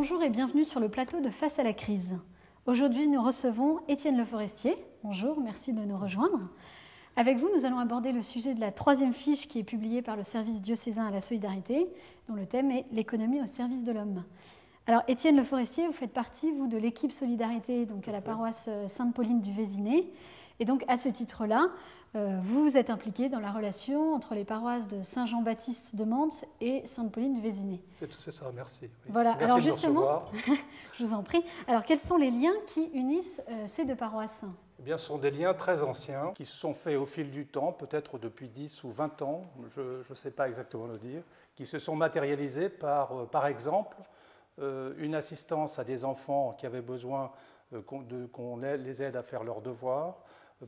Bonjour et bienvenue sur le plateau de Face à la crise. Aujourd'hui, nous recevons Étienne Le Forestier. Bonjour, merci de nous rejoindre. Avec vous, nous allons aborder le sujet de la 3e fiche qui est publiée par le service diocésain à la solidarité, dont le thème est l'économie au service de l'homme. Alors, Étienne Le Forestier, vous faites partie, vous, de l'équipe Solidarité donc à la paroisse Sainte-Pauline du Vésinet. Et donc, à ce titre-là, vous vous êtes impliqué dans la relation entre les paroisses de Saint-Jean-Baptiste de Mantes et Sainte-Pauline du Vésinet. C'est ça, merci. Oui. Voilà. Merci alors de justement, me recevoir. Je vous en prie. Alors, quels sont les liens qui unissent ces deux paroisses ? Eh bien, ce sont des liens très anciens qui se sont faits au fil du temps, peut-être depuis 10 ou 20 ans, je ne sais pas exactement le dire, qui se sont matérialisés par exemple, une assistance à des enfants qui avaient besoin qu'on les aide à faire leurs devoirs.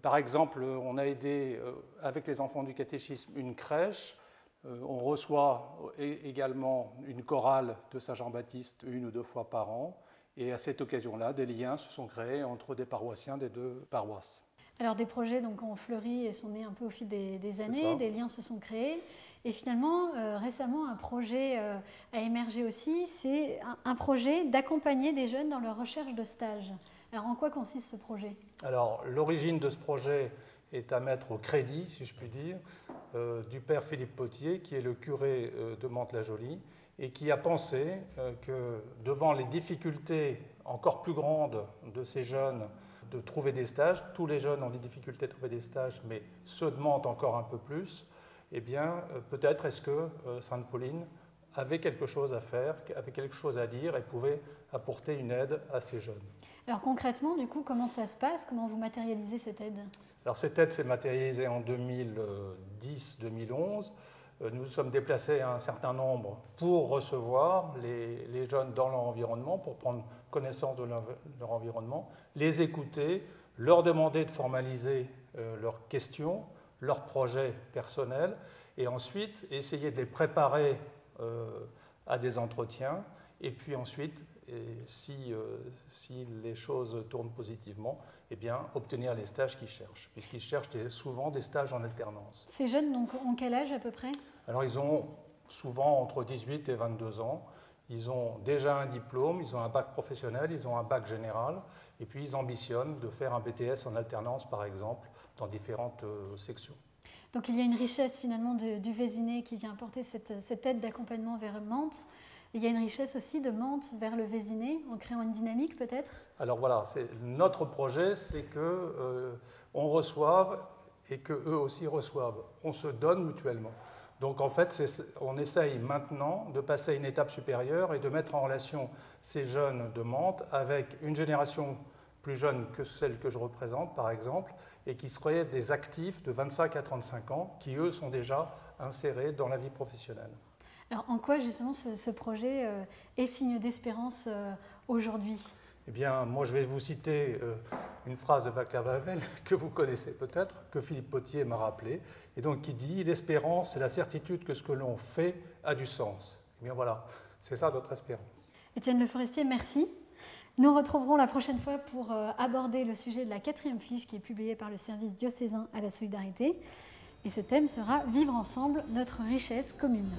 Par exemple, on a aidé avec les enfants du catéchisme une crèche. On reçoit également une chorale de Saint-Jean-Baptiste 1 ou 2 fois par an. Et à cette occasion-là, des liens se sont créés entre des paroissiens des deux paroisses. Alors des projets donc, ont fleuri et sont nés un peu au fil des années, des liens se sont créés. Et finalement, récemment, un projet a émergé aussi, c'est un projet d'accompagner des jeunes dans leur recherche de stage. Alors en quoi consiste ce projet ? Alors l'origine de ce projet est à mettre au crédit, si je puis dire, du père Philippe Potier, qui est le curé de Mantes-la-Jolie, et qui a pensé que devant les difficultés encore plus grandes de ces jeunes de trouver des stages, tous les jeunes ont des difficultés de trouver des stages, mais ceux de Mantes encore un peu plus, eh bien peut-être est-ce que Sainte-Pauline avait quelque chose à faire, avait quelque chose à dire et pouvait apporter une aide à ces jeunes. Alors concrètement, du coup, comment ça se passe ? Comment vous matérialisez cette aide ? Alors cette aide s'est matérialisée en 2010-2011. Nous nous sommes déplacés à un certain nombre pour recevoir les jeunes dans leur environnement, pour prendre connaissance de leur environnement, les écouter, leur demander de formaliser leurs questions, leurs projets personnels, et ensuite essayer de les préparer à des entretiens, et puis ensuite, si les choses tournent positivement, eh bien, obtenir les stages qu'ils cherchent, puisqu'ils cherchent souvent des stages en alternance. Ces jeunes donc, ont quel âge à peu près ? Alors ils ont souvent entre 18 et 22 ans, ils ont déjà un diplôme, ils ont un bac professionnel, ils ont un bac général, et puis ils ambitionnent de faire un BTS en alternance par exemple, dans différentes sections. Donc il y a une richesse finalement du Vésinet qui vient apporter cette aide d'accompagnement vers Mantes. Il y a une richesse aussi de Mantes vers le Vésinet, en créant une dynamique peut-être ? Alors voilà, notre projet, c'est qu'on reçoive et qu'eux aussi reçoivent. On se donne mutuellement. Donc en fait, on essaye maintenant de passer à une étape supérieure et de mettre en relation ces jeunes de Mantes avec une génération plus jeune que celle que je représente, par exemple, et qui seraient des actifs de 25 à 35 ans, qui eux sont déjà insérés dans la vie professionnelle. Alors en quoi justement ce projet est signe d'espérance aujourd'hui ? Eh bien, moi je vais vous citer une phrase de Václav Havel que vous connaissez peut-être, que Philippe Potier m'a rappelé, et donc qui dit « L'espérance, c'est la certitude que ce que l'on fait a du sens ». Eh bien voilà, c'est ça notre espérance. Étienne Le Forestier, merci. Nous retrouverons la prochaine fois pour aborder le sujet de la 4e fiche qui est publiée par le service diocésain à la solidarité. Et ce thème sera « Vivre ensemble, notre richesse commune ».